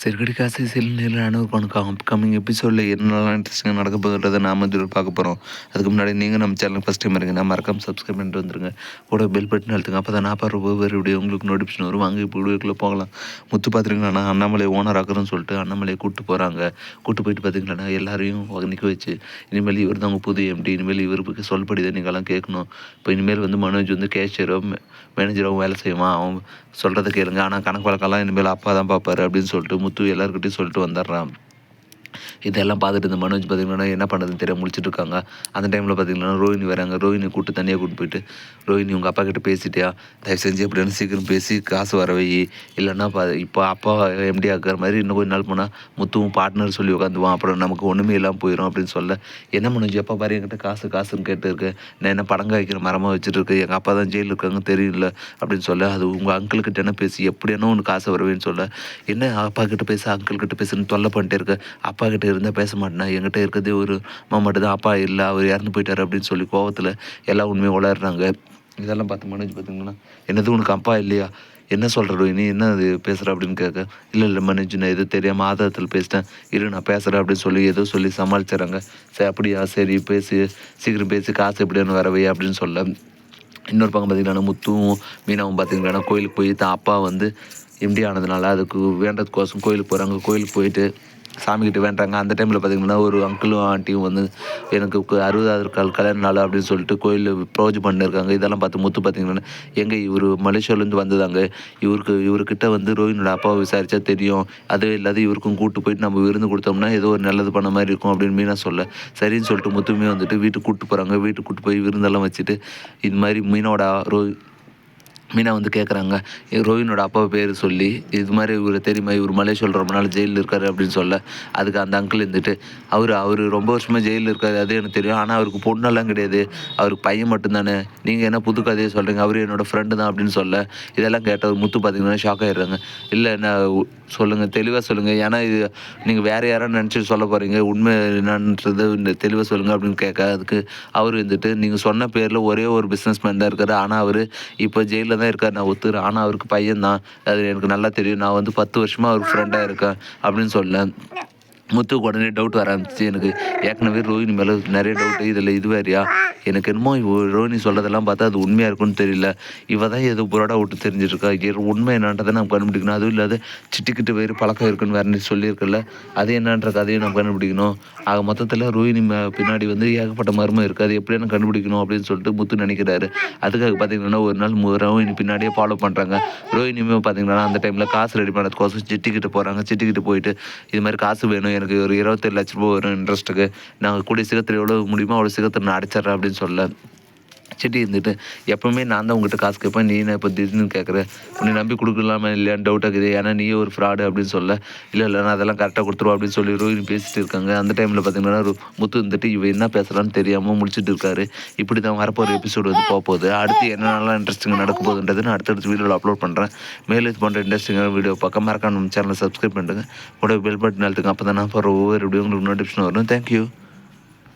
சிறுகடி காசு சில நேரில் அனுபவம் அப்கமிங் எபிசோடில் என்னெல்லாம் இன்ட்ரெஸ்டிங்காக நடக்க போகுதுன்றதை நாம் வந்து பார்க்க போகிறோம். அதுக்கு முன்னாடி நீங்கள் நம்ம சேனலுக்கு ஃபஸ்ட் டைம் இருங்க, மறக்காம சப்ஸ்கிரைப் பண்ணிட்டு வந்துருங்க. கூட பெல் பட்டன் அழுத்துங்க. அப்போ தான் நான் பாரு ஒவ்வொரு வீடியோ உங்களுக்கு நோட்டிஃபிகேஷன் வரும். வாங்க இப்போ வீடியோக்குள்ளே போகலாம். முத்து பார்த்துருக்கீங்களா, அண்ணாமலை ஓனர் ஆக்குறேன்னு சொல்லிட்டு அண்ணாமலையை கூப்பிட்டு போகிறாங்க. கூப்பிட்டு போயிட்டு பார்த்தீங்களா எல்லாரையும் நிற்க வச்சு, இனிமேல் இவர் தான் உங்கள் புது எம்டி, இனிமேல் இவருக்கு சொல்படி தான் நீங்கள்லாம் கேட்கணும். இப்போ இனிமேல் வந்து மனோஜ் வந்து கேஷியரோ மேனேஜராகவும் வேலை செய்வான், அவன் சொல்கிறத கேளுங்க, ஆனால் கணக்கு வழக்கெல்லாம் இனிமேல் அப்பா தான் பார்ப்பாரு அப்படின்னு சொல்லிட்டு முத்து எல்லாருக்கிட்டையும் சொல்லிட்டு வந்துடுறான். இதெல்லாம் பார்த்துட்டு இந்த மனோஜ் பார்த்திங்கன்னா என்ன பண்ணுறதுன்னு தெரியாமல் முழிச்சிட்டு இருக்காங்க. அந்த டைமில் பார்த்திங்கன்னா ரோஹினி வராங்க. ரோஹினி கூப்பிட்டு தனியாக கூப்பிட்டு போயிட்டு, ரோஹினி உங்கள் அப்பா கிட்டே பேசிட்டியா, தயவு செஞ்சு எப்படின்னு சீக்கிரம் பேசி காசு வர வை, இல்லைன்னா இப்போ அப்பா எம்டி ஆக்கிற மாதிரி இன்னும் கொஞ்ச நாள் போனால் முத்துவும் பார்ட்னர் சொல்லி உட்காந்துவான், அப்புறம் நமக்கு ஒன்றுமே இல்லாமல் போயிடும் அப்படின்னு சொல்ல, என்ன மனோஜ் எப்போ பாரு என்கிட்ட காசுன்னு கேட்டு இருக்கேன், நான் என்ன படங்க வைக்கிற மரமாக வச்சுட்டு இருக்கேன், எங்கள் அப்பா தான் ஜெயிலில் இருக்காங்க தெரியல அப்படின்னு சொல்ல, அது உங்கள் அங்கிள்கிட்ட என்ன பேசி எப்படியானோ ஒன்று காசு வருவேன்னு சொல்ல, என்ன அப்பா கிட்ட பேச அங்கிள் கிட்ட பேசுன்னு தொல்லை பண்ணிட்டே இருக்க, அப்பா கிட்ட இருந்தால் பேச மாட்டேனா, என்கிட்ட இருக்கிறதே ஒரு மட்டும் தான், அப்பா இல்லை அவர் இறந்து போயிட்டார் அப்படின்னு சொல்லி கோவத்தில் எல்லாம் உண்மையை உளர்றாங்க. இதெல்லாம் பார்த்து மனோஜ் பார்த்திங்கன்னா, என்னது உனக்கு அப்பா இல்லையா, என்ன சொல்கிற நீ என்ன அது பேசுகிற அப்படின்னு கேட்க, இல்லை மனோஜ் நான் எதுவும் தெரியாமல் ஆதாரத்தில் பேசிட்டேன், இரு நான் பேசுகிறேன் அப்படின்னு சொல்லி ஏதோ சொல்லி சமாளிச்சிடறாங்க. சரி அப்படியா, சரி பேசி சீக்கிரம் பேசி காசு எப்படியானு வரவே அப்படின்னு சொல்ல, இன்னொரு பக்கம் பார்த்திங்கன்னா முத்துவும் மீனாவும் பார்த்திங்கன்னா கோயிலுக்கு போய் தான் அப்பா வந்து எம்டி ஆனதுனால அதுக்கு வேண்டதுக்கோசம் கோயிலுக்கு போகிறாங்க. கோயிலுக்கு போயிட்டு சாமிக்கிட்ட வேண்டாங்க. அந்த டைமில் பார்த்திங்கன்னா ஒரு அங்கிளும் ஆண்டியும் வந்து எனக்கு 60வது கல்யாண நாள் அப்படின்னு சொல்லிட்டு கோயிலில் ப்ரோஜ் பண்ணியிருக்காங்க. இதெல்லாம் பார்த்து முத்து பார்த்திங்கன்னா, எங்கே இவர் மலேசியாவிலேருந்து வந்ததாங்க, இவர்கிட்ட வந்து ரோஹினோட அப்பாவை விசாரித்தா தெரியும், அதுவும் இல்லாத இவருக்கும் கூப்பிட்டு போயிட்டு நம்ம விருந்து கொடுத்தோம்னா ஏதோ ஒரு நல்லது பண்ண மாதிரி இருக்கும் அப்படின்னு மீனா சொல்ல, சரின்னு சொல்லிட்டு முத்துமே வந்துட்டு வீட்டுக்கு கூப்பிட்டு போகிறாங்க. வீட்டுக்கு கூப்பிட்டு போய் விருந்தெல்லாம் வச்சுட்டு, இது மாதிரி மீனா வந்து கேட்குறாங்க, ரோஹினோட அப்பா பேர் சொல்லி, இது மாதிரி இவர் தெரியுமா, இவர் மலேசியாவில் ரொம்ப நாள் ஜெயிலில் இருக்கார் அப்படின்னு சொல்ல, அதுக்கு அந்த அங்கிள் இருந்துட்டு, அவர் ரொம்ப வருஷமாக ஜெயிலில் இருக்காரு அது எனக்கு தெரியும், ஆனால் அவருக்கு பொண்ணெல்லாம் கிடையாது, அவருக்கு பையன் மட்டும்தானே, நீங்கள் என்ன புது கதையை சொல்கிறீங்க, அவர் என்னோடய ஃப்ரெண்டு தான் அப்படின்னு சொல்ல, இதெல்லாம் கேட்ட முத்து பார்த்திங்கன்னா ஷாக் ஆகிடுறாங்க. இல்லை என்ன சொல்லுங்கள், தெளிவாக சொல்லுங்கள், ஏன்னா இது நீங்கள் வேறு யாராவது நினச்சிட்டு சொல்ல போகிறீங்க, உண்மை என்னன்றது தெளிவாக சொல்லுங்கள் அப்படின்னு கேட்க, அதுக்கு அவர் இருந்துட்டு, நீங்கள் சொன்ன பேரில் ஒரே ஒரு பிஸ்னஸ் மேன் தான் இருக்கார், ஆனால் அவர் இப்போ ஜெயிலில் தான் இருக்கார், நான் ஒத்துக்கிறேன், ஆனால் அவருக்கு பையன் தான், அது எனக்கு நல்லா தெரியும், நான் வந்து 10 வருஷமாக அவருக்கு ஃப்ரெண்டாக இருக்கேன் அப்படின்னு சொல்ல, முத்துக்கு உடனே டவுட் வர ஆரம்பிச்சு, எனக்கு ஏற்கனவே ரோஹினி மேலே நிறைய டவுட்டு, இதில் இது வேறையா, எனக்கு என்னமோ ரோஹினி சொல்கிறதெல்லாம் பார்த்தா அது உண்மையாக இருக்குன்னு தெரியல, இவ தான் ஏதோ புரோடா விட்டு தெரிஞ்சிருக்கா, உண்மை என்னன்றதை நம்ம கண்டுபிடிக்கணும், அதுவும் இல்லாத சிட்டிக்கிட்டு வேறு பழக்கம் இருக்குன்னு வேறு சொல்லியிருக்கல, அது என்னன்ற கதையும் நம்ம கண்டுபிடிக்கணும், ஆக மொத்தத்தில் ரோஹினி பின்னாடி வந்து ஏகப்பட்ட மர்மம் இருக்குது, அது எப்படியான கண்டுபிடிக்கணும் அப்படின்னு சொல்லிட்டு முத்து நினைக்கிறாரு. அதுக்காக பார்த்திங்கன்னா ஒரு நாள் ரோஹினி பின்னாடியே ஃபாலோ பண்ணுறாங்க. ரோஹினியுமே பார்த்திங்கன்னா அந்த டைமில் காசு ரெடி பண்ணுறதுக்கோசம் சிட்டிக்கிட்டு போகிறாங்க. சிட்டிக்கிட்டு போயிட்டு இது மாதிரி காசு வேணும், எனக்கு ஒரு 27 லட்ச ரூபா வரும் இன்ட்ரெஸ்ட்டுக்கு, நாங்கள் கூடிய சீக்கிரத்தில் எவ்வளோ முடியுமோ அவ்வளோ சீக்கிரத்தில் நான் அடைச்சிட்றேன் அப்படின்னு சொல்ல, சிட்டி இருந்துட்டு எப்போவுமே நான் தான் உங்கள்கிட்ட காசு கேட்பேன், நீ நான் இப்போ திடீர்னு கேட்குற, உன்னை நம்பி கொடுக்கலாமா இல்லையான்னு டவுட்டாக இருக்குது, ஏன்னா நீயே ஒரு ஃப்ராடு அப்படின்னு சொல்ல, இல்லை நான் அதெல்லாம் கரெக்டாக கொடுத்துருவோம் அப்படின்னு சொல்லி ரோஹினி பேசிட்டு இருக்காங்க. அந்த டைமில் பார்த்திங்கன்னா முத்து இருந்துட்டு இவன் என்ன பேசுகிறான்னு தெரியாமல் முடிச்சுட்டு இருக்காரு. இப்படி தான் வரப்போகிற எபிசோடு வந்து போகுது. அடுத்து என்னென்னலாம் இன்ட்ரெஸ்டிங்காக நடக்க போகுதுன்றது நான் அடுத்தடுத்த வீடியோவில் அப்லோட் பண்ணுறேன். மேலும் இது போன்ற இன்ட்ரெஸ்டிங்கான வீடியோ பார்க்க மறக்காம நம்ம சேனலை சப்ஸ்கிரைப் பண்ணுறேன், கூட பெல் பட்டன் அழுத்துங்க, அப்போ தான் நான் போகிற ஒவ்வொரு வீடியோ உங்களுக்கு நோட்டிஃபிகேஷன் வரும். தேங்க்யூ.